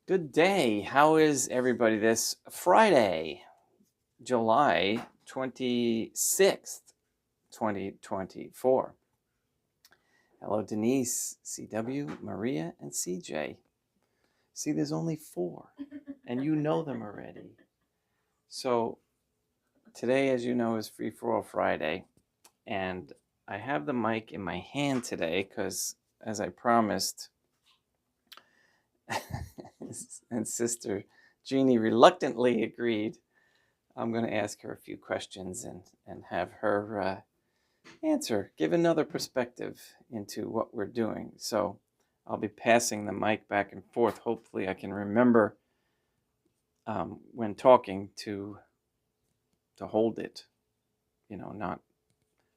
Good day. How is everybody this Friday, July 26th, 2024? Hello, Denise, CW, Maria, and CJ. See, there's only 4, and you know them already. So today, as you know, is Free For All Friday, and I have the mic in my hand today because, as I promised, and Sister Jeannie reluctantly agreed, I'm going to ask her a few questions and have her give another perspective into what we're doing. So I'll be passing the mic back and forth. Hopefully I can remember when talking to hold it. I'm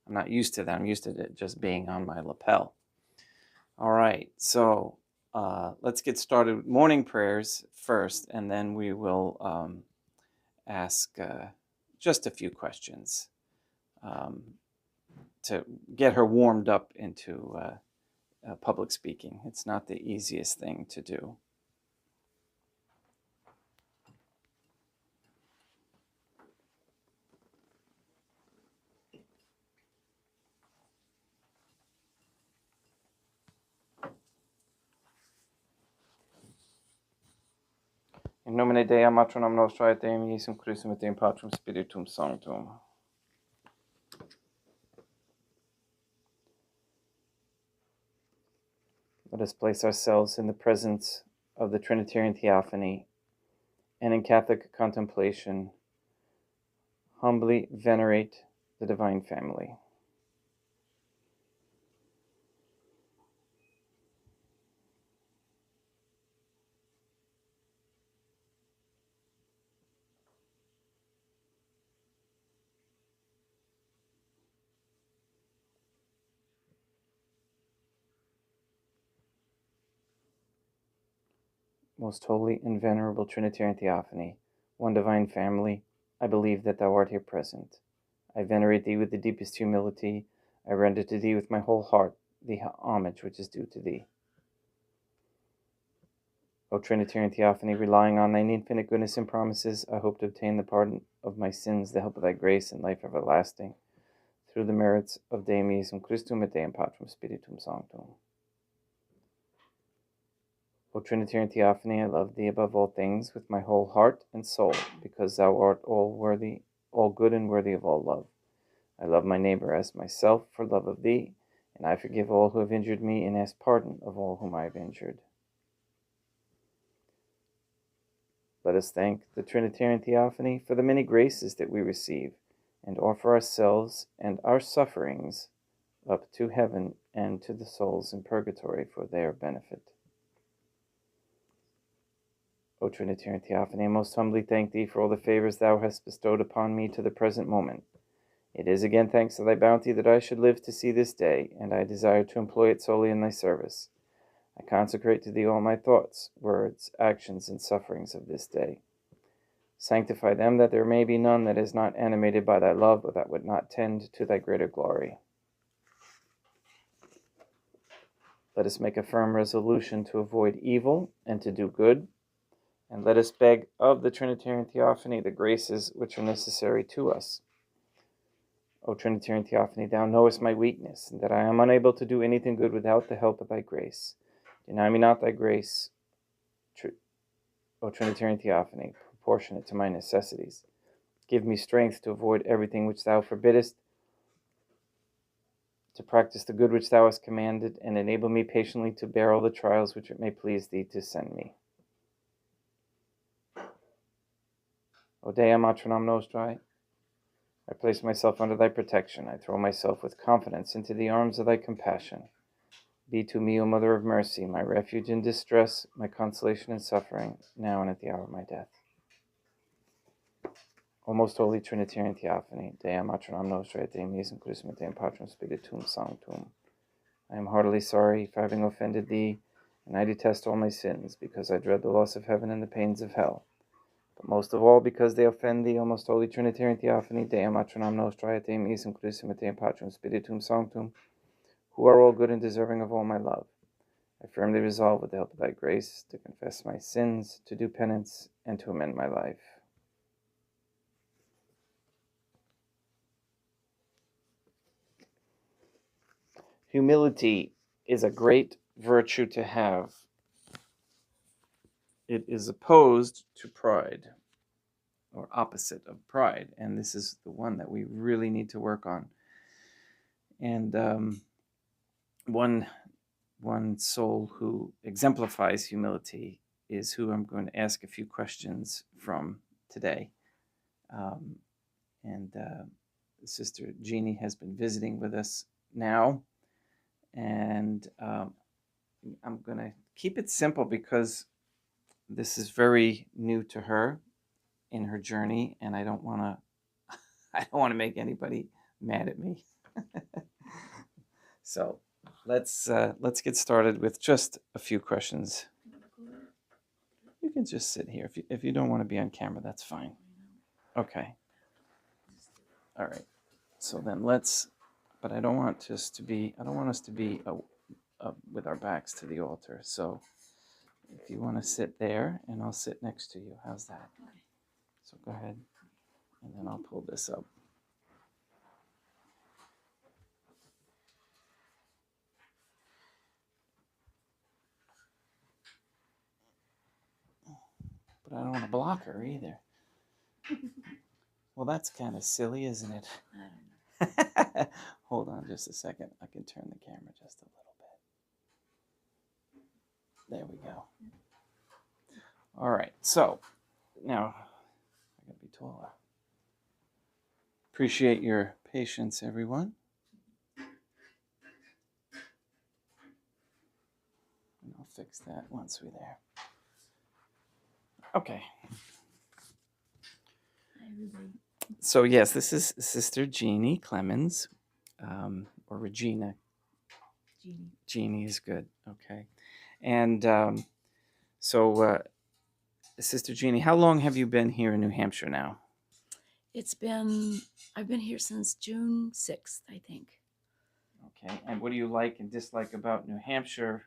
not used to that. I'm used to it just being on my lapel. All right, so let's get started with morning prayers first, and then we will ask just a few questions to get her warmed up into public speaking. It's not the easiest thing to do. In nomine Dei, matronam nostra et Deum Iesum Christum et Deum Patrum Spiritum Sanctum. Let us place ourselves in the presence of the Trinitarian Theophany and in Catholic contemplation humbly venerate the Divine Family. Most holy and venerable Trinitarian Theophany, one divine family, I believe that thou art here present. I venerate thee with the deepest humility. I render to thee with my whole heart the homage which is due to thee. O Trinitarian Theophany, relying on thine infinite goodness and promises, I hope to obtain the pardon of my sins, the help of thy grace, and life everlasting, through the merits of Deum Iesum Christum et Deum Patrum Spiritum Sanctum. O Trinitarian Theophany, I love thee above all things with my whole heart and soul, because thou art all worthy, all good and worthy of all love. I love my neighbor as myself for love of thee, and I forgive all who have injured me and ask pardon of all whom I have injured. Let us thank the Trinitarian Theophany for the many graces that we receive, and offer ourselves and our sufferings up to heaven and to the souls in purgatory for their benefit. O Trinitarian Theophany, I most humbly thank thee for all the favors thou hast bestowed upon me to the present moment. It is again thanks to thy bounty that I should live to see this day, and I desire to employ it solely in thy service. I consecrate to thee all my thoughts, words, actions, and sufferings of this day. Sanctify them, that there may be none that is not animated by thy love, or that would not tend to thy greater glory. Let us make a firm resolution to avoid evil and to do good, and let us beg of the Trinitarian Theophany the graces which are necessary to us. O Trinitarian Theophany, thou knowest my weakness, and that I am unable to do anything good without the help of thy grace. Deny me not thy grace, O Trinitarian Theophany, proportionate to my necessities. Give me strength to avoid everything which thou forbiddest, to practice the good which thou hast commanded, and enable me patiently to bear all the trials which it may please thee to send me. O Dea Matronam Nostrae, I place myself under thy protection. I throw myself with confidence into the arms of thy compassion. Be to me, O Mother of Mercy, my refuge in distress, my consolation in suffering, now and at the hour of my death. O most holy Trinitarian Theophany, Dea Matronam Nostrae, Deum Iesum Christum et Deum Patrum Spiritum Sanctum. I am heartily sorry for having offended thee, and I detest all my sins, because I dread the loss of heaven and the pains of hell. But most of all, because they offend thee, O most holy Trinitarian Theophany, Deum Matronam Nostrae, et Deum Iesum Christum et Deum Patrum Spiritum Sanctum, who are all good and deserving of all my love. I firmly resolve, with the help of thy grace, to confess my sins, to do penance, and to amend my life. Humility is a great virtue to have. It is opposed to pride, or opposite of pride, and this is the one that we really need to work on. And one soul who exemplifies humility is who I'm going to ask a few questions from today. And Sister Jeannie has been visiting with us now, and I'm going to keep it simple because this is very new to her in her journey, and I don't want to make anybody mad at me. So let's get started with just a few questions. You can just sit here if you don't want to be on camera. That's fine. Okay. All right. So then but I don't want us to be with our backs to the altar. So if you want to sit there, and I'll sit next to you. How's that? So go ahead, and then I'll pull this up. But I don't want to block her either. Well, that's kind of silly, isn't it? I don't know. Hold on just a second. I can turn the camera just a little bit. There we go. All right. So now I gotta be taller. Appreciate your patience, everyone. And I'll fix that once we're there. Okay. Hi, everybody. So yes, this is Sister Jeannie Clemens, or Regina. Jeannie is good. Okay. And so, Sister Jeannie, how long have you been here in New Hampshire now? I've been here since June 6th, I think. Okay. And what do you like and dislike about New Hampshire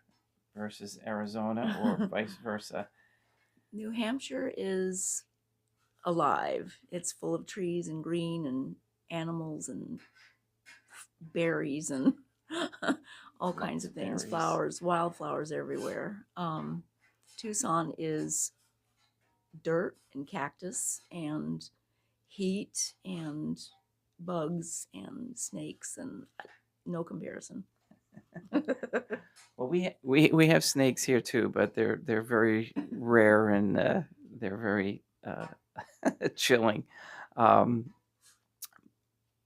versus Arizona, or vice versa? New Hampshire is alive. It's full of trees and green and animals and berries and all kinds of things, flowers, wildflowers everywhere. Tucson is dirt and cactus and heat and bugs and snakes, and no comparison. Well, we have snakes here too, but they're very rare, and they're very chilling.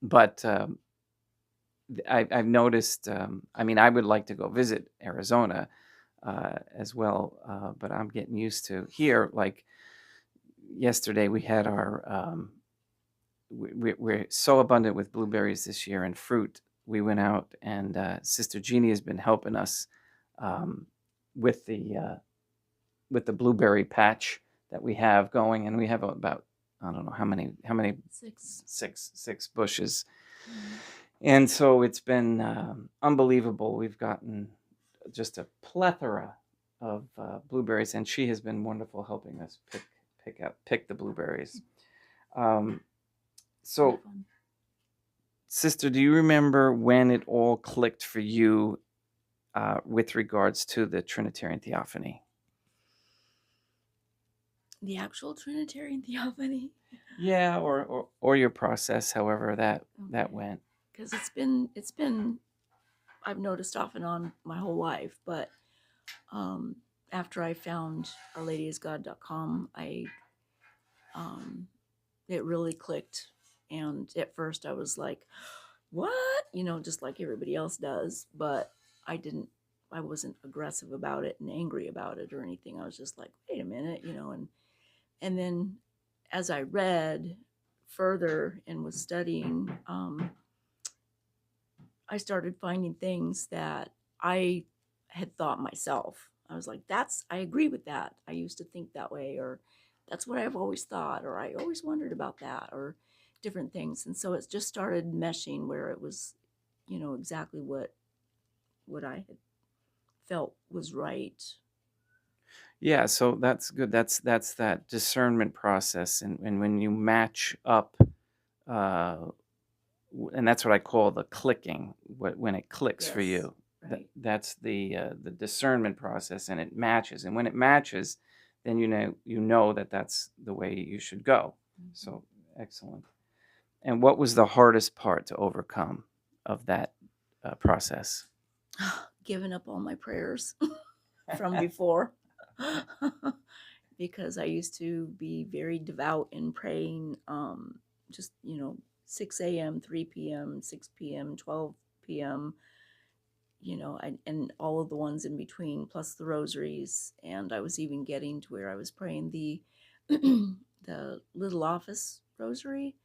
But I've noticed. I mean, I would like to go visit Arizona as well, but I'm getting used to here. Like yesterday, we had our. We're so abundant with blueberries this year and fruit. We went out, and Sister Jeannie has been helping us with the blueberry patch that we have going, and we have about, I don't know how many six bushes. Mm-hmm. And so it's been unbelievable. We've gotten just a plethora of blueberries, and she has been wonderful helping us pick the blueberries. So, Sister, do you remember when it all clicked for you with regards to the Trinitarian Theophany? The actual Trinitarian Theophany? Yeah, or your process, however that went. Because it's been I've noticed off and on my whole life, but after I found OurLadyIsGod.com, it really clicked. And at first I was like, what? Just like everybody else does. But I wasn't aggressive about it and angry about it or anything. I was just like, wait a minute, and then as I read further and was studying, I started finding things that I had thought myself. I was like, I agree with that. I used to think that way, or that's what I've always thought, or I always wondered about that, or different things. And so it just started meshing where it was, exactly what I had felt was right. Yeah, so that's good. That's that discernment process, and when you match up, uh, and that's what I call the clicking. When it clicks for Yes, you, right. that's the discernment process, and it matches. And when it matches, then you know that that's the way you should go. So excellent. And what was the hardest part to overcome of that process? Giving up all my prayers from before. Because I used to be very devout in praying, just, 6 a.m., 3 p.m., 6 p.m., 12 p.m., and all of the ones in between, plus the rosaries. And I was even getting to where I was praying the the little office rosary,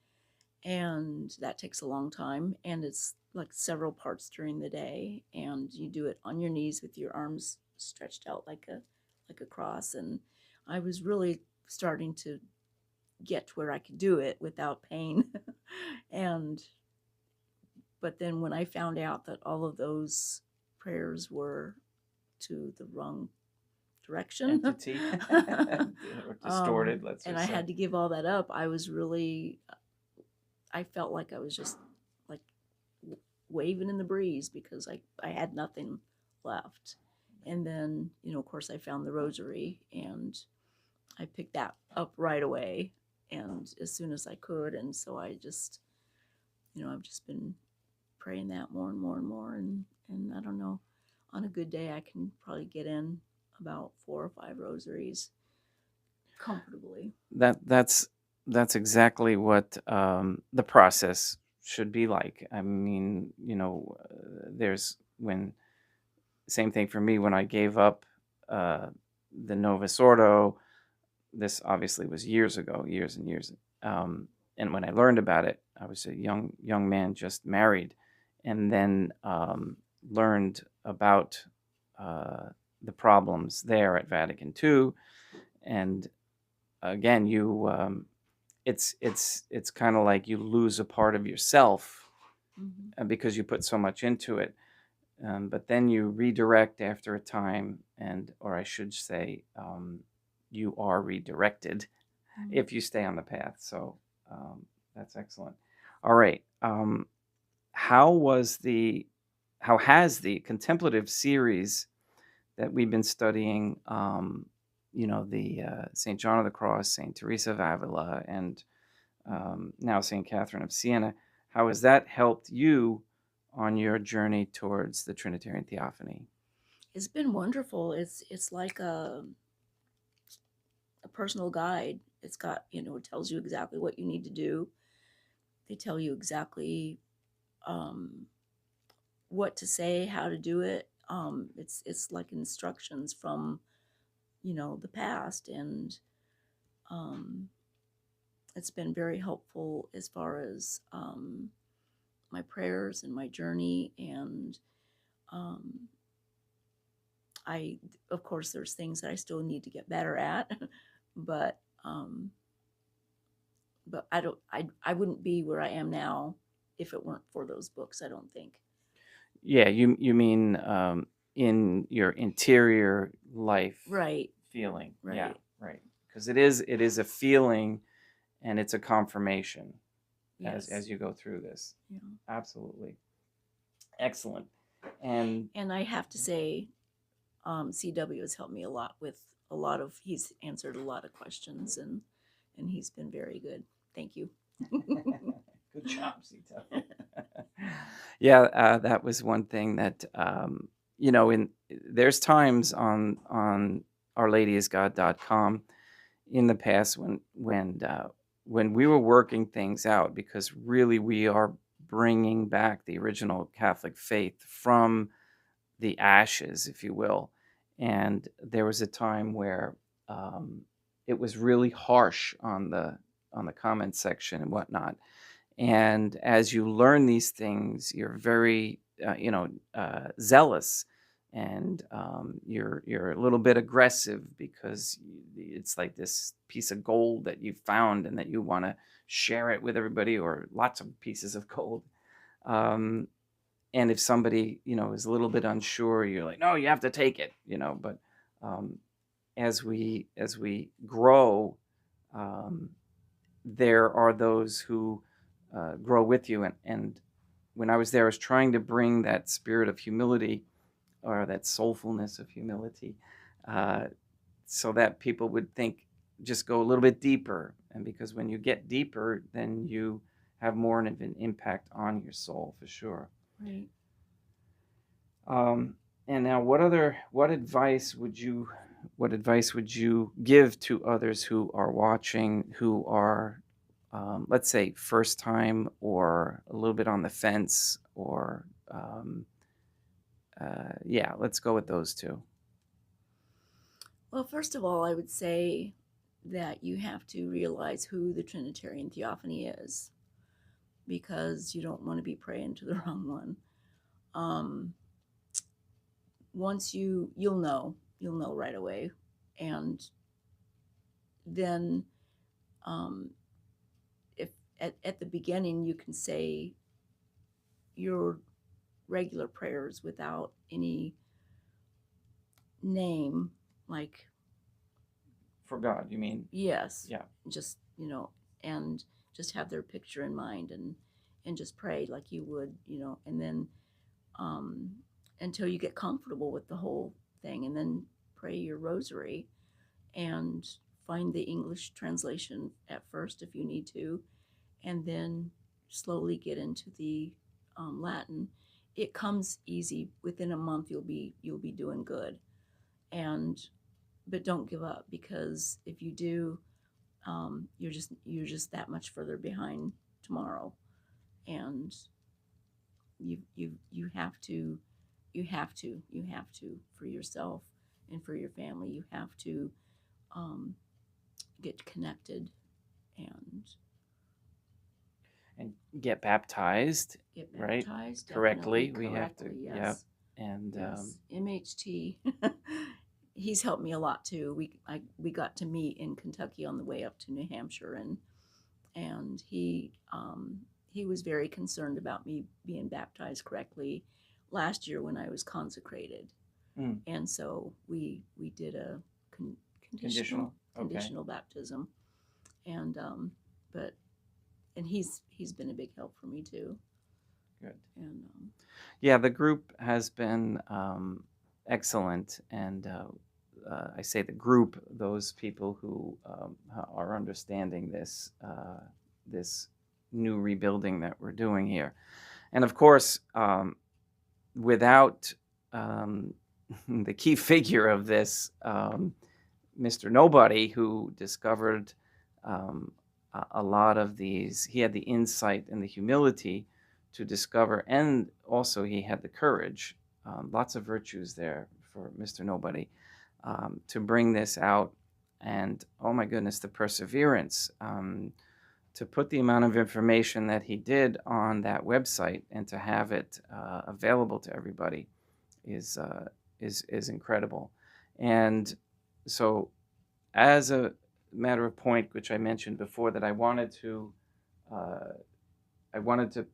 and that takes a long time, and it's like several parts during the day, and you do it on your knees with your arms stretched out like a cross. And I was really starting to get to where I could do it without pain. and but then when I found out that all of those prayers were to the wrong direction, Entity or distorted, let's and just I say. had to give all that up, I felt like I was just like waving in the breeze, because I had nothing left. And then, of course, I found the rosary, and I picked that up right away, and as soon as I could. And so I've just been praying that more and more and more. And I don't know, on a good day, I can probably get in about 4 or 5 rosaries comfortably. That's exactly what the process should be like. I mean, there's when same thing for me when I gave up uh, the Novus Ordo. This obviously was years ago, years and years. And when I learned about it, I was a young man just married, and then learned about uh, the problems there at Vatican II. And again, it's kind of like you lose a part of yourself because you put so much into it. But then you redirect after a time, or I should say, you are redirected if you stay on the path. So that's excellent. All right. How was how has the contemplative series that we've been studying, the St. John of the Cross, St. Teresa of Avila, and now St. Catherine of Siena, how has that helped you on your journey towards the Trinitarian Theophany? It's been wonderful. It's like a personal guide. It's got, it tells you exactly what you need to do. They tell you exactly um, what to say, how to do it. It's like instructions from, the past. And um, it's been very helpful as far as my prayers and my journey. And um, I, of course, there's things that I still need to get better at, but um, I don't, I wouldn't be where I am now if it weren't for those books, I don't think. Yeah, you mean in your interior life Right, feeling? right. Yeah, right. Because it is a feeling, and it's a confirmation Yes. as you go through this. Yeah. Absolutely, excellent. And I have to say, CW has helped me a lot with he's answered a lot of questions, and he's been very good. Thank you. good job, Sita. Yeah, that was one thing that there's times on ourladyisgod.com in the past when we were working things out, because really we are bringing back the original Catholic faith from the ashes, if you will. And there was a time where it was really harsh on the comment section and whatnot. And as you learn these things, you're very zealous, and you're a little bit aggressive, because it's like this piece of gold that you found and that you want to share it with everybody, or lots of pieces of gold. Um, and if somebody, is a little bit unsure, you're like, no, you have to take it, but um, as we grow, um, there are those who grow with you. And when I was there, I was trying to bring that spirit of humility, or that soulfulness of humility, uh, so that people would think, just go a little bit deeper. And because when you get deeper, then you have more of an impact on your soul, for sure. Right. And now, what advice would you give to others who are watching, who are, let's say, first time, or a little bit on the fence, or yeah, let's go with those two. Well, first of all, I would say that you have to realize who the Trinitarian Theophany is, because you don't want to be praying to the wrong one. Once you'll know right away, and then if at the beginning you can say your regular prayers without any name, like, For God, you mean? yes, Yeah. just and just have their picture in mind, and just pray like you would, and then until you get comfortable with the whole thing, and then pray your rosary, and find the English translation at first if you need to, and then slowly get into the Latin. It comes easy. Within a month, you'll be doing good, but don't give up, because if you do, you're just that much further behind tomorrow, and you have to for yourself and for your family. You have to get connected and get baptized, right? Correctly. We have to, yes. yeah. And yes. MHT. He's helped me a lot too. We got to meet in Kentucky on the way up to New Hampshire, and he was very concerned about me being baptized correctly last year when I was consecrated. And so we did a conditional baptism, and he's been a big help for me too. Good. And yeah, the group has been excellent, and I say the group, those people who are understanding this new rebuilding that we're doing here. And of course, without the key figure of this, Mr. Nobody, who discovered a lot of these, he had the insight and the humility to discover, and also he had the courage, lots of virtues there for Mr. Nobody, to bring this out. And oh my goodness, the perseverance, to put the amount of information that he did on that website and to have it available to everybody is incredible. And so, as a matter of point, which I mentioned before, that I wanted to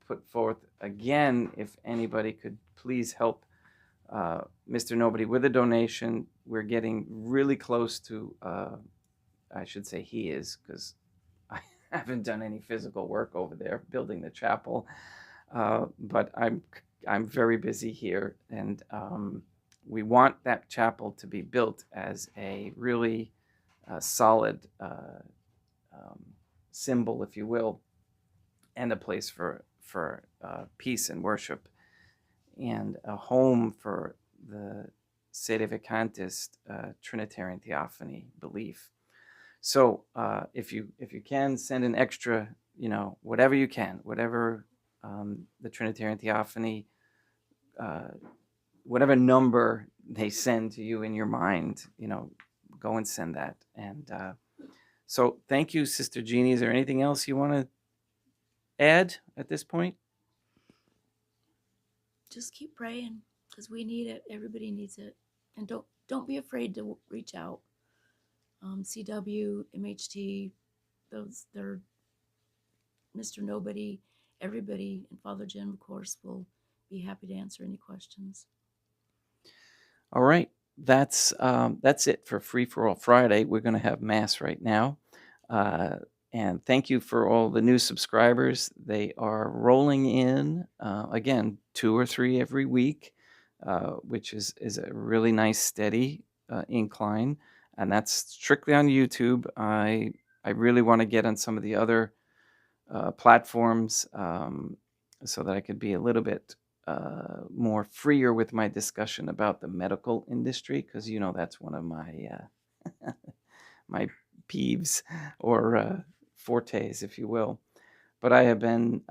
put forth again, if anybody could please help Mr. Nobody with a donation. We're getting really close to, I should say he is, because I haven't done any physical work over there building the chapel, but I'm very busy here, and we want that chapel to be built as a really solid symbol, if you will, and a place for peace and worship, and a home for the sedevacantist Trinitarian Theophany belief. So if you can send an extra, whatever you can, whatever the Trinitarian Theophany, whatever number they send to you in your mind, go and send that. And so thank you, Sister Jeannie. Is there anything else you want to add at this point? just keep praying, because we need it. Everybody needs it, and don't be afraid to reach out. CW, MHT, they're Mr. Nobody, everybody, and Father Jim, of course, will be happy to answer any questions. All right, that's it for Free for All Friday. We're going to have Mass right now. And thank you for all the new subscribers. They are rolling in, again, 2 or 3 every week, which is a really nice, steady incline. And that's strictly on YouTube. I really want to get on some of the other platforms so that I could be a little bit more freer with my discussion about the medical industry, because that's one of my my peeves or fortes, if you will. But I have been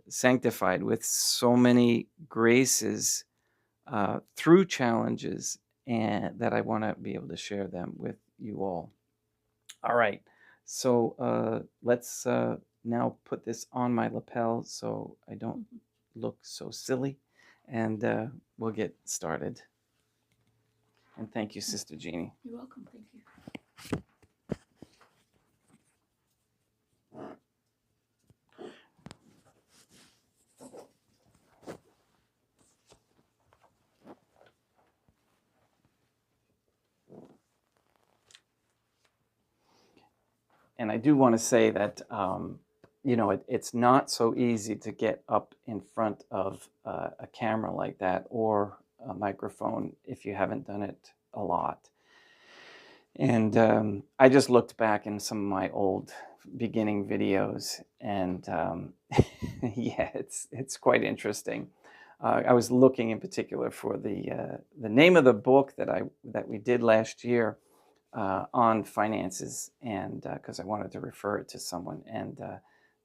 sanctified with so many graces through challenges, and that I want to be able to share them with you all. All right, so let's now put this on my lapel so I don't look so silly, and we'll get started. And thank you, Sister Jeannie. You're welcome. Thank you. And I do want to say that it's not so easy to get up in front of a camera like that or a microphone if you haven't done it a lot. And I just looked back in some of my old beginning videos, and yeah, it's quite interesting. I was looking in particular for the name of the book that we did last year on finances, and because I wanted to refer it to someone, and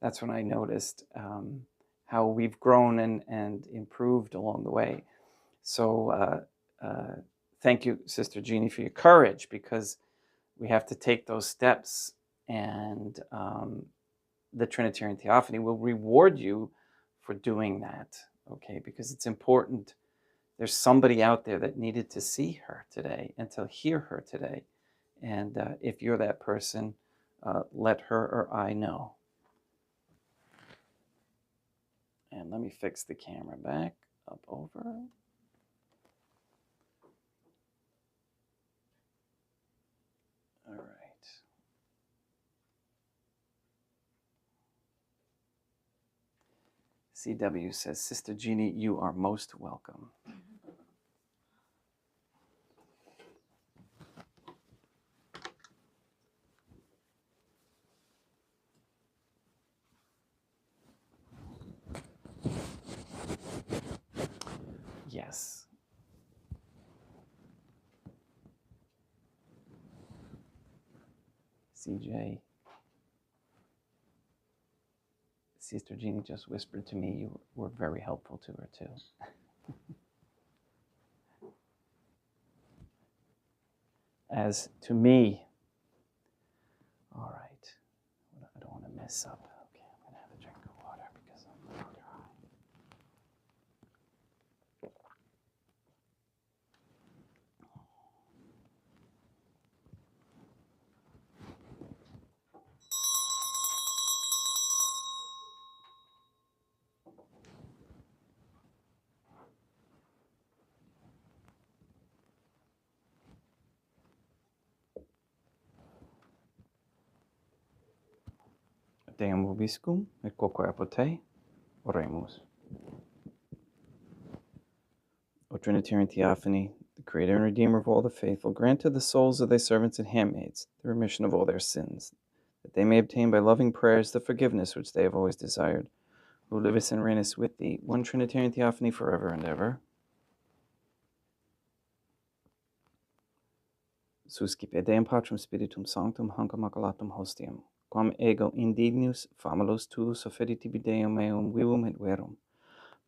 that's when I noticed how we've grown and improved along the way. So thank you, Sister Jeannie, for your courage, because we have to take those steps, and the Trinitarian Theophany will reward you for doing that, okay? Because it's important. There's somebody out there that needed to see her today and to hear her today. And if you're that person, let her or I know. And let me fix the camera back up over. All right. CW says, Sister Jeannie, you are most welcome. Yes. CJ. Sister Jeannie just whispered to me you were very helpful to her too. As to me. All right. I don't want to mess up. Okay, I'm going to have a drink of water because I'm dry. Deum vobiscum, et quoque apote, oremus. O Trinitarian Theophany, the Creator and Redeemer of all the faithful, grant to the souls of thy servants and handmaids the remission of all their sins, that they may obtain by loving prayers the forgiveness which they have always desired, who livest and reignest with thee, one Trinitarian Theophany forever and ever. Suscipe Deum Patrum Spiritum Sanctum hanc immaculatum hostiam, quam ego indignus famulus tuus offerit tibi Deum meum vivum et verum,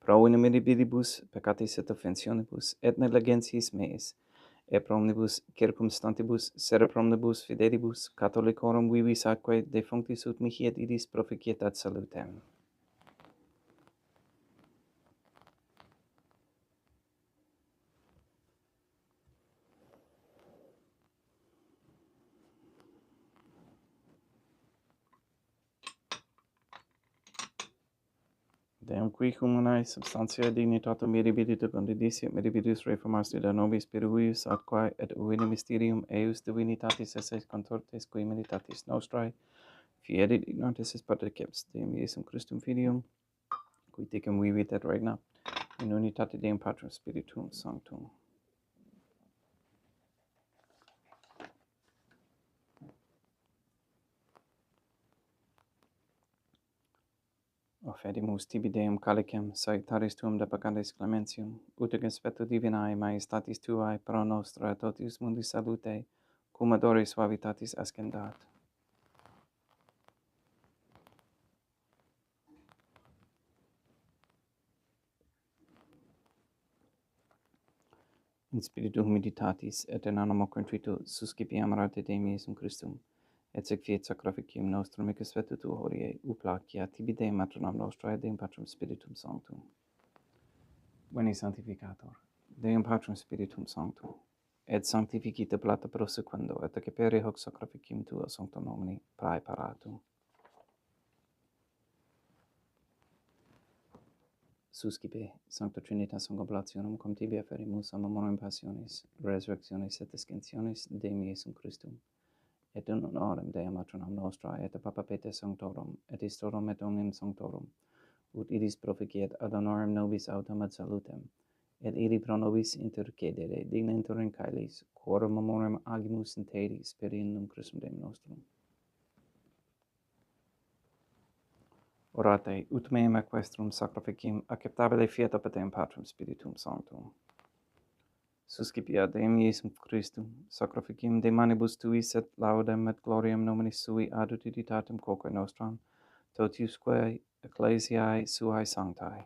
pro inimicibus peccatis et offensionibus et negligentis meis, et pro omnibus circumstantibus sere pro omnibus fidelibus catholicorum vivis atque defunctis ut mihi et idis proficietat salutem. Deum qui humanae substantia dignitatum mirabilita condidisio mirabilis reformas de nobis peruius atquae et uvine mysterium eius divinitatis esse contortes qui militatis nostrae fieri ignorantis es patriceps Deum Iesum Christum Filium qui tecum vivit et regnat in unitate Deum Patrum Spiritum Sanctum. Offedimus tibi Deum calicem, salutaris tuum de peccatis clementium, ut ec spectu divinae majestatis tuae pro nostra totius mundi salute, cum adore suavitatis ascendat. In spiritu humiditatis et in animo contrito suscipiam rate Deum Iesum Christum, et sec fiat sacrificium nostrum ec spectu tu hodie, uplacia tibi Deum matronam nostrae, Deum Patrum Spiritum Sanctum. Veni Sanctificator, Deum Patrum Spiritum Sanctum, et sanctificite plata prosequendo, et accepere hoc sacrificium tua sancto nomini praeparatum. Suscipe, Sancta Trinitas Oblationum, cum tibi afferimus a memoriam passionis, resurrectionis et ascensionis Deum Iesum Christum, et in honorem Dei matronam nostrae, et a Papa Pete Sanctorum, et Istorum et omnium Sanctorum, ut idis proficiat ad honorem nobis autem ad salutem, et ili pro nobis intercedere dignentur in caelis, quorum memoriam agimus in teris per innum Christum Deum nostrum. Orate, ut meum equestrum sacrificium acceptabile fiat apud Deum Patrum Spiritum Sanctum. Suscipiat Deum Iesum Christum, sacrificium de manibus tuis et laudem et gloriam nominis sui ad utilitatem quoque nostram, totiusque ecclesiae suae sanctae.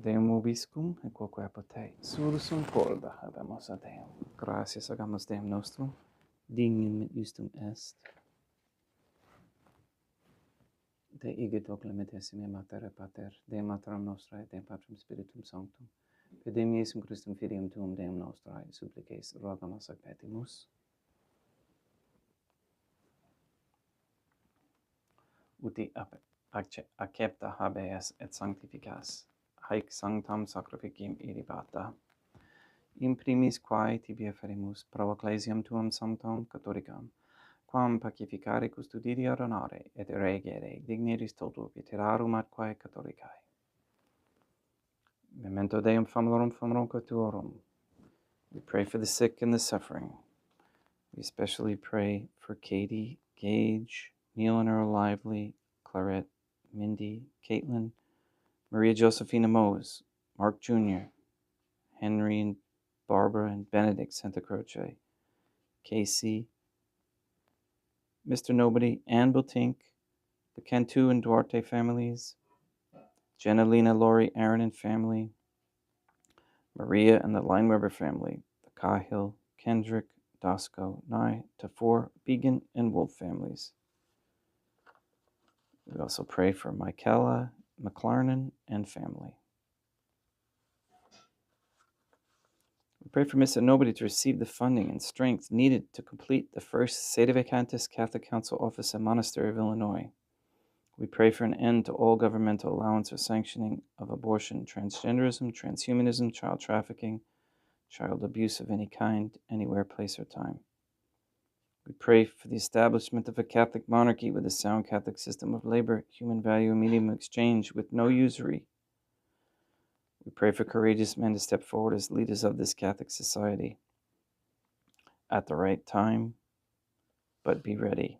Deum vobiscum, et quoque apud te, sursum corda habemus a Deum. Gratias agamus Deum nostrum, dignum justum est, de ige doc limitessime mater pater, Deum materam nostrae, Deum Patrum Spiritum Sanctum, per Deum Iesum Christum Filium tuum Deum nostrae, supplices rogamus ac petimus, uti accepta habeas et sanctificas, haec sanctam sacrificium irribata, in primis quae tibi afferimus pro ecclesiam tuam sanctam catholicam, quam pacificare custodire honore et regere digneris toto veterarum atquae catholicae. Memento Deum famulorum tuorum. We pray for the sick and the suffering. We especially pray for Katie, Gage, Neil and Earl Lively, Clarette, Mindy, Caitlin, Maria Josephina Mose, Mark Jr., Henry and Barbara and Benedict Santa Croce, Casey, Mr. Nobody, Anne Botink, the Cantu and Duarte families, Jenna, Lena, Lori, Aaron and family, Maria and the Lineweber family, the Cahill, Kendrick, Dosco, Nye, Tafor, Began, and Wolf families. We also pray for Michaela, McLarnon, and family. We pray for Mr. Nobody to receive the funding and strength needed to complete the first Sedevacantis Catholic Council office at Monastery of Illinois. We pray for an end to all governmental allowance or sanctioning of abortion, transgenderism, transhumanism, child trafficking, child abuse of any kind, anywhere, place, or time. We pray for the establishment of a Catholic monarchy with a sound Catholic system of labor, human value, and medium of exchange with no usury. We pray for courageous men to step forward as leaders of this Catholic society at the right time, but be ready.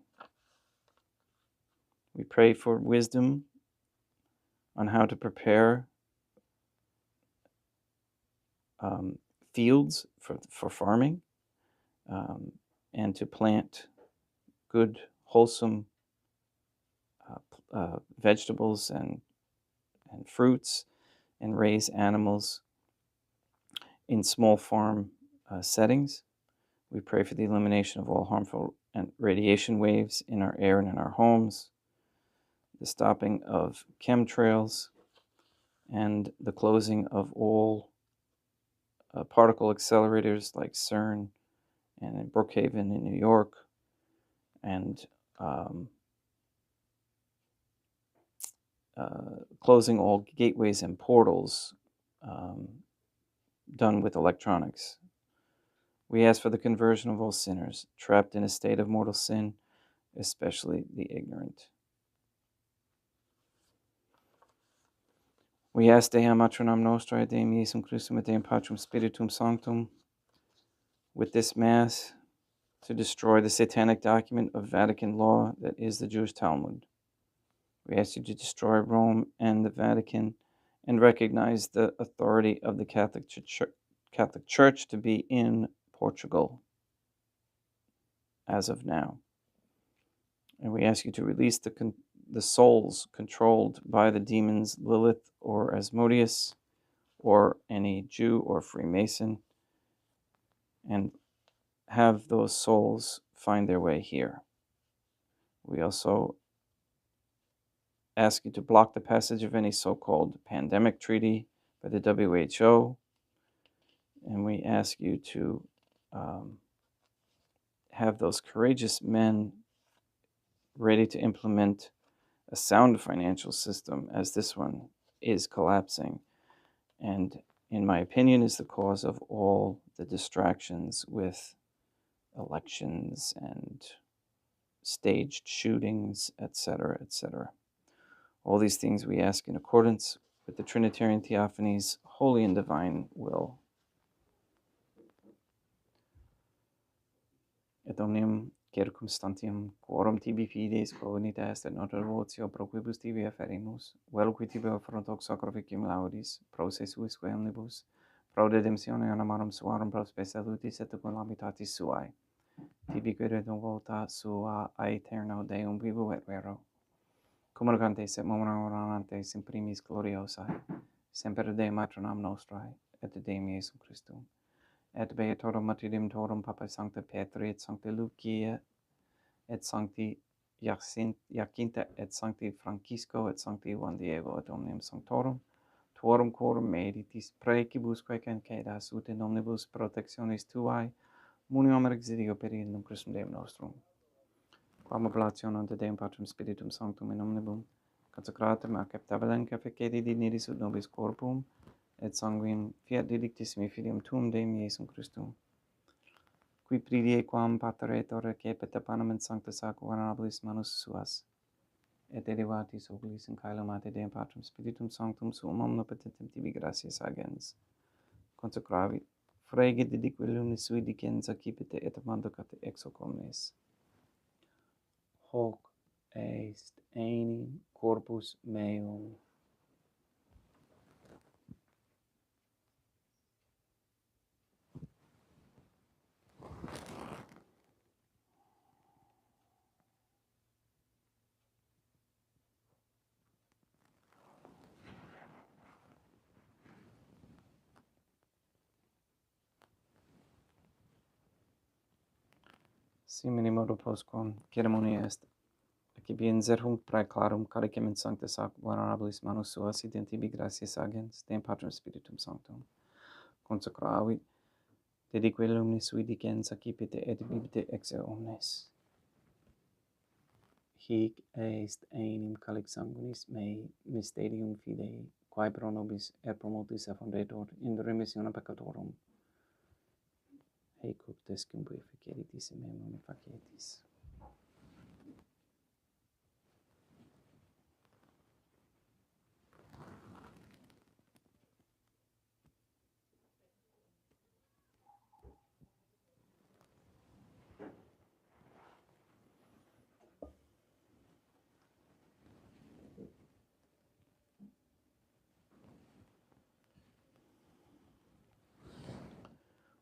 We pray for wisdom on how to prepare fields for farming and to plant good, wholesome vegetables and fruits and raise animals in small farm settings. We pray for the elimination of all harmful and radiation waves in our air and in our homes, the stopping of chemtrails, and the closing of all particle accelerators like CERN and in Brookhaven in New York, and closing all gateways and portals done with electronics. We ask for the conversion of all sinners trapped in a state of mortal sin, especially the ignorant. We ask Deam Matronam Nostrae, Deum Iesum Christum, et Deum Patrum Spiritum Sanctum, with this Mass, to destroy the satanic document of Vatican law that is the Jewish Talmud. We ask you to destroy Rome and the Vatican and recognize the authority of the Catholic Church to be in Portugal as of now. And we ask you to release the souls controlled by the demons Lilith or Asmodeus or any Jew or Freemason, and have those souls find their way here. We also ask you to block the passage of any so-called pandemic treaty by the WHO, and we ask you to have those courageous men ready to implement a sound financial system, as this one is collapsing, and in my opinion is the cause of all the distractions with elections and staged shootings, etc., etc. All these things we ask in accordance with the Trinitarian Theophany's holy and divine will. Et omnium circumstantium quorum tibi fides provenitas et nota devotio pro quibus tibi afferimus, vel qui tibi affrontox sacrificium laudis, pro se suisque omnibus, pro redemptione animarum suarum pro spe salutis et cum habitatis suae, tibi quid volta sua aeterno Deum vivo et vero, communicantes et momena orantes in primis gloriosae, semper Dei matronam nostrae, et Deum Iesum Christum, et beatorum martyrium torum Papa Sancta Petri et Sancta Lucia et Sancti Jacinta et Sancti Francisco et Sancti Juan Diego et omnium sanctorum tuorum quorum meditis praecibusque cancedas ut in omnibus protectionis tuae munium exidio per illum Christum Deum nostrum, quam oblationem de Deum Patrum Spiritum Sanctum in omnibus consecratum acceptabilem feceti dignitis ut nobis corpum et sanguinem fiat dedictissimi filium tuum Deum Iesum Christum, qui pridie quam pateretor recepit panem in sancta sacra honorabilis manus suas, et elevatis oculis in caelum ate Deum Patrum Spiritum Sanctum suum omnipotentem tibi gratias agens, consecravit, fregit dedique lunis sui dicens accipite et manducate ex hoc omnes. Hoc est enim corpus meum. Simini modo postquam ceremonia est, accipienser hunc praeclarum calicem in sancta sacra honorabilis manus suas idem tibi gratias agens, Deum Patrum Spiritum Sanctum, consecravit, dedique lumis sui dicens accipite et bibite ex omnes. Hic est enim calix sanguinis mei mysterium fidei, quae pro nobis et pro multis effundetur in remissione peccatorum. Haec ut descum purificeritis in meum facetis.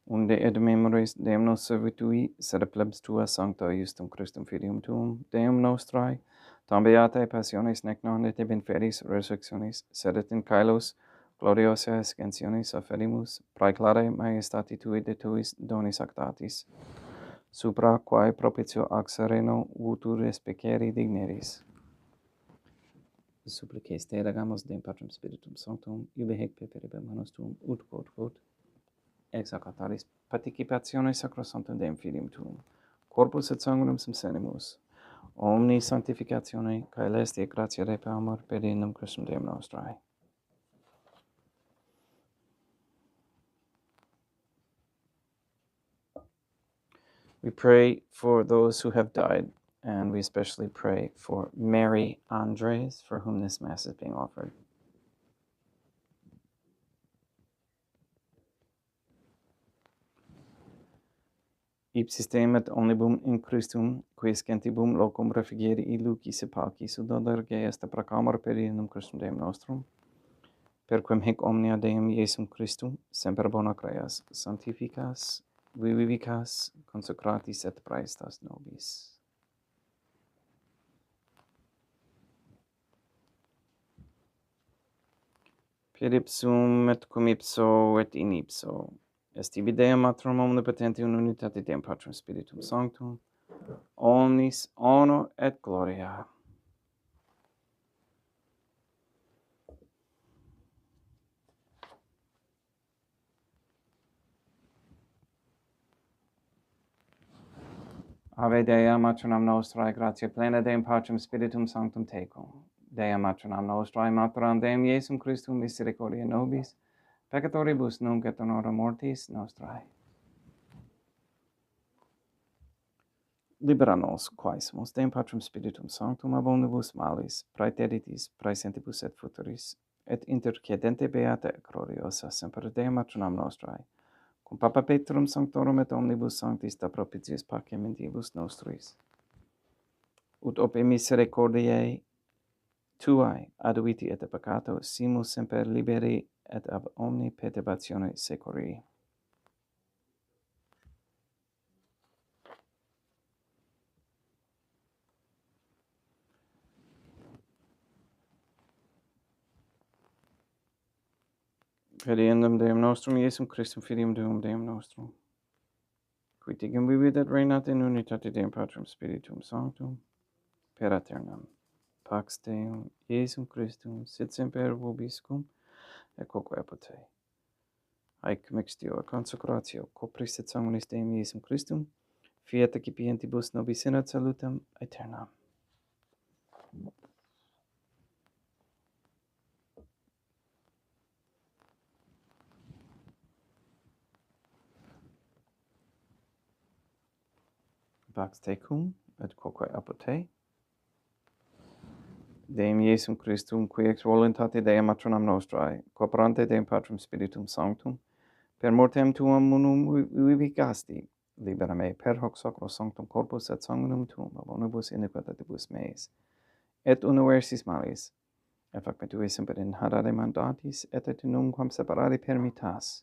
Unde et memoris Deum nos servitui, sed plebs tua sancta justum Christum filium tuum, Deum nostrae, tam beatae passionis nec non et in feris resurrectionis, sed et in caelos gloriosae ascensionis afferimus, praeclare majestati tui de tuis donis actatis, supra quae propitio ac sereno vutur respecere digneris. Supplices te legamus Deum Patrum Spiritum Sanctum, iube hec peperebe manus tuum, ut quod, ex hoc altaris participationis sacrosanctum Deum Filium Tuum, corpus et sanguinem sum senimus, omni sanctificatione, caelesti et gratia repe amor per innum Christum Deum nostrae. We pray for those who have died, and we especially pray for Mary Andres, for whom this Mass is being offered. Ipsis temet omnibum in Christum, quis gentibum locum refugere illuci sepalci, sudolerge est proclamor per innum Christum Deum nostrum, per quem hic omnia Deum Iesum Christum, semper bona creas, sanctificas, vivicas, consecratis et praestas nobis. Per ipsum et cum ipso et in ipso, est ibi Deum Matrum omnipotenti in unitate Deum Patrum Spiritum Sanctum, omnis honor et gloria. Ave Dea Matronam Nostrae, gratia plena Deum Patrum Spiritum Sanctum tecum. Dea Matronam Nostrae, Materam Deum Iesum Christum, misericordia nobis, peccatoribus nunc et in hora mortis nostrae. Libera nos, quaesimus, Deum Patrum Spiritum Sanctum, ab omnibus malis, praeteritis, praesentibus et futuris, et intercedente beata gloriosa, semper Deum Matronam Nostrae, cum Papa Petrum Sanctorum et omnibus sanctis da propitiis pacem mentibus nostris, ut op misericordiae tuae aduiti et peccato, simus semper liberi et ab omni perturbatione securi. Per innum Deum nostrum, Iesum Christum, Filium Deum nostrum, qui tigum vivit et reinat in unitate Deum Patrum Spiritum Sanctum, per aeternam. Pax Deum, Iesum Christum, sit semper vobiscum, et quoque apud te. Haec mixtio consecratio, copris et sanguinis Deum Iesum Christum, fiat accipientibus nobis in ad salutem aeternam. Pax tecum, et quoque apud te. Deum Iesum Christum, qui ex voluntate Dei Matronam Nostrae, cooperante Deum Patrum Spiritum Sanctum, per mortem tuum unum vivicasti, libera me per hoc sacro sanctum corpus et sanguinum tuum, ab omnibus iniquitatibus meis, et universis malis, et fac me tue semper in hadare mandatis, et nunquam separare permittas,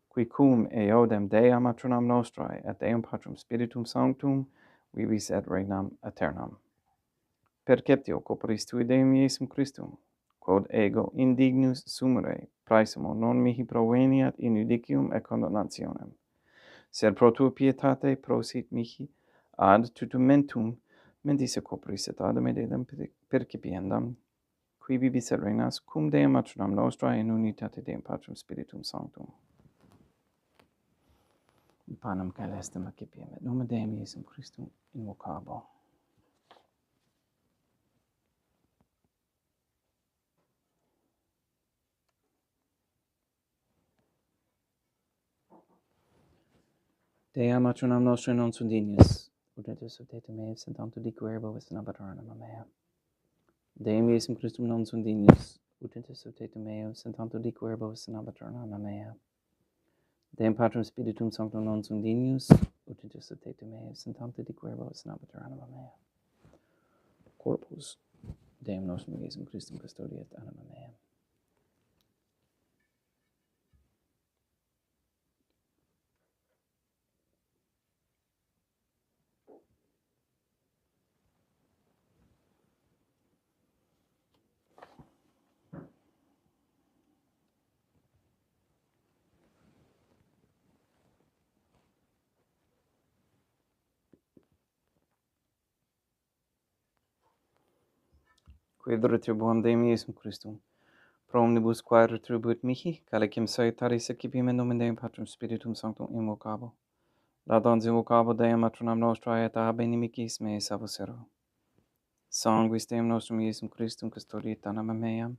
qui cum eodem Dea Matronam Nostrae, et Deum Patrum Spiritum Sanctum, vivis et regnam aeternam. Perceptio corporis tui Deum Iesum Christum, quod ego indignus sumere, praesumo non mihi proveniat in judicium et condemnationem, sed pro tua pietate prosit mihi ad tutumentum mentis corporis et ad medelem percipiendam, qui vivis et regnas cum Deum Matronam Nostrae in unitate Deum Patrum Spiritum Sanctum. Panem caelestem accipiem et nomen Deum Iesum Christum invocabo. Dea Matronam Nostrae non sunt dignis, ut et subtetum mei sed tanto diquerbo est in aberranum mea. Deum Iesum Christum non sunt dignis, ut et subtetum mei sed tanto diquerbo est in aberranum mea. Deum Patrum Spiritum Sanctum non sunt dignius, ut et subtetum mei sed tanto diquerbo est in aberranum mea. Corpus Deum nostrum Iesum Christum custodiet anima mea. Quid retribuam Deum Iesum Christum, pro omnibus quae retribuit mihi, calicem salutaris accipiem in nomen Deum Patrum Spiritum Sanctum invocabo. Laudans invocabo Deum Matronam Nostrae et ab inimicis meis abusero. Sanguis Deum nostrum Iesum Christum custodiet anima meam.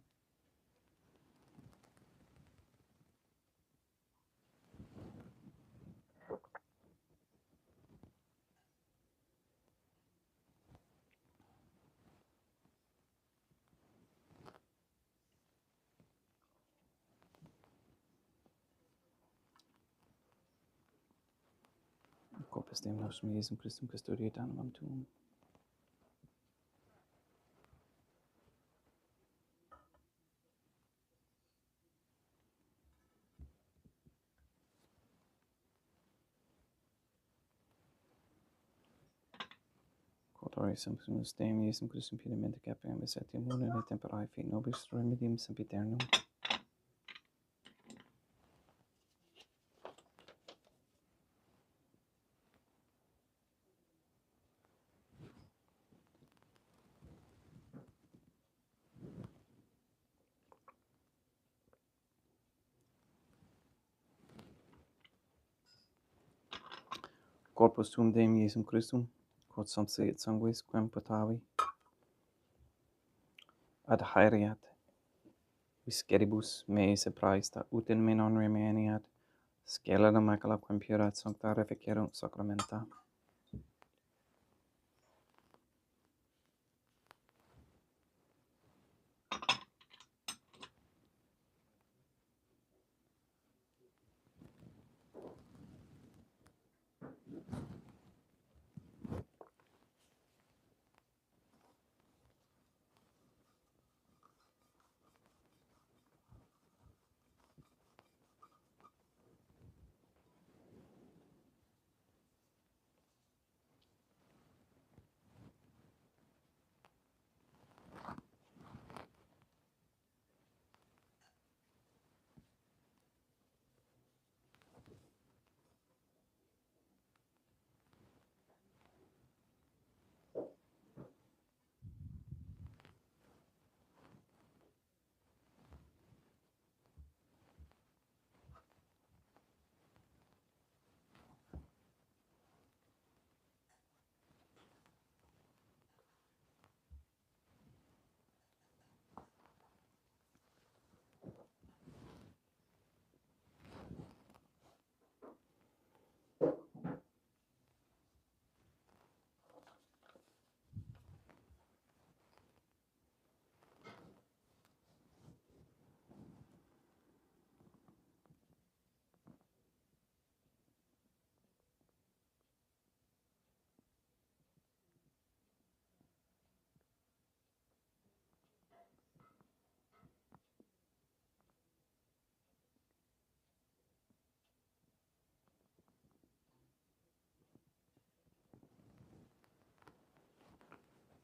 Corpus Deum nostrum Iesum Christum custodiet animam tuum. Quodore Sanctus Deum Iesum Christum pidamente capiam etiam munem et temperae fit nobis remedium sempiternum. Corpus tuum Deum Iesum Christum, quod subsidiet sanguis quem potavi, ad haereat, visceribus meis e praesta, ut in me non remaniat, scelera macula quem purat sancta reficerunt sacramenta.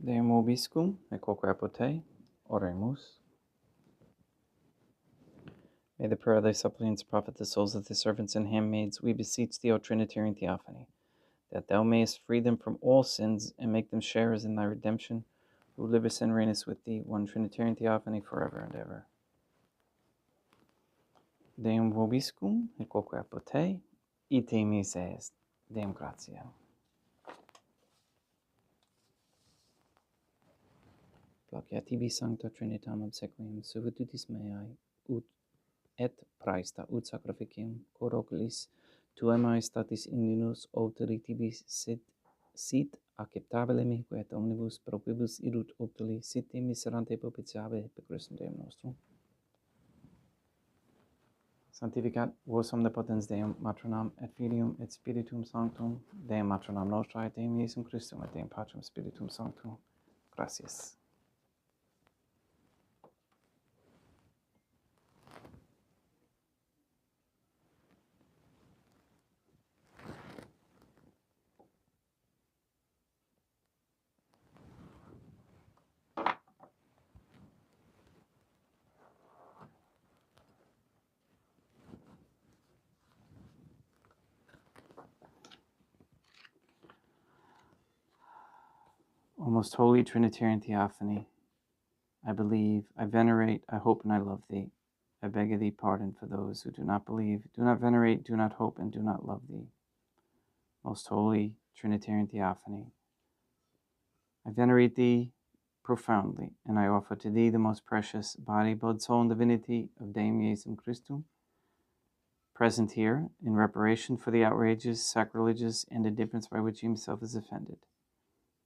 Deum vobiscum, et quoque apote, oremus. May the prayer of thy suppliants profit the souls of thy servants and handmaids. We beseech thee, O Trinitarian Theophany, that thou mayest free them from all sins and make them sharers in thy redemption, who livest and reignest with thee, one Trinitarian Theophany, forever and ever. Deum vobiscum, et quoque apote, ite mise est. Deum gratia. Placia tibi sancta Trinitam obsequium, subitutis meae, ut et praesta ut sacrificium, cor oculis tuae maestatis igninus obteri tibi sit acceptabile mihi, et omnibus proquibus irut obtuli sit te miserante propitiabe per Christum Deum nostrum. Sanctificat vos omnipotens Deum, Matronam, et Filium, et Spiritum Sanctum, Deum Matronam Nostrae, et Deum Iesum Christum, et Deum Patrem Spiritum Sanctum. Gracias. O most holy Trinitarian Theophany, I believe, I venerate, I hope, and I love thee. I beg of thee pardon for those who do not believe, do not venerate, do not hope, and do not love thee. Most holy Trinitarian Theophany, I venerate thee profoundly, and I offer to thee the most precious body, blood, soul, and divinity of Deum Iesum Christum, present here in reparation for the outrages, sacrileges, and indifference by which he himself is offended,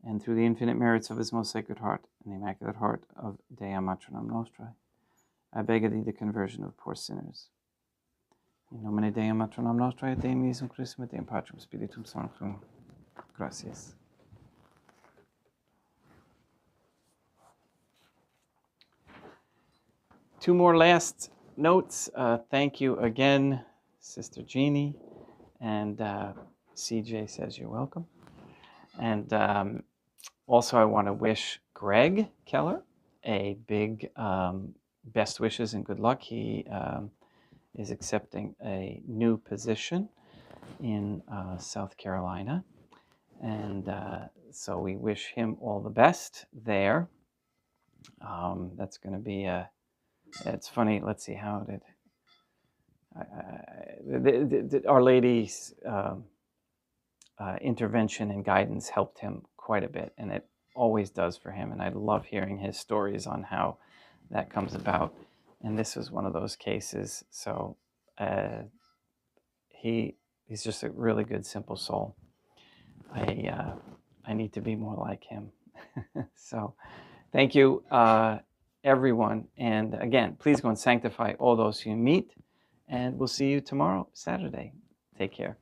and through the infinite merits of his most sacred heart and the Immaculate Heart of Dea Matronam Nostrae, I beg of thee the conversion of poor sinners. In nomine Deum Matronam Nostrae, Deum Iesum Christum, et Deum Patrum Spiritum Sanctum. Gracias. Two more last notes. Thank you again, Sister Jeannie. And CJ says you're welcome. And also, I want to wish Greg Keller a big best wishes and good luck. He is accepting a new position in South Carolina. And so we wish him all the best there. That's going to be it's funny. Let's see, how did Our Lady's intervention and guidance helped him quite a bit, and it always does for him. And I love hearing his stories on how that comes about. And this was one of those cases. So he's just a really good, simple soul. I need to be more like him. So thank you, everyone. And again, please go and sanctify all those you meet. And we'll see you tomorrow, Saturday. Take care.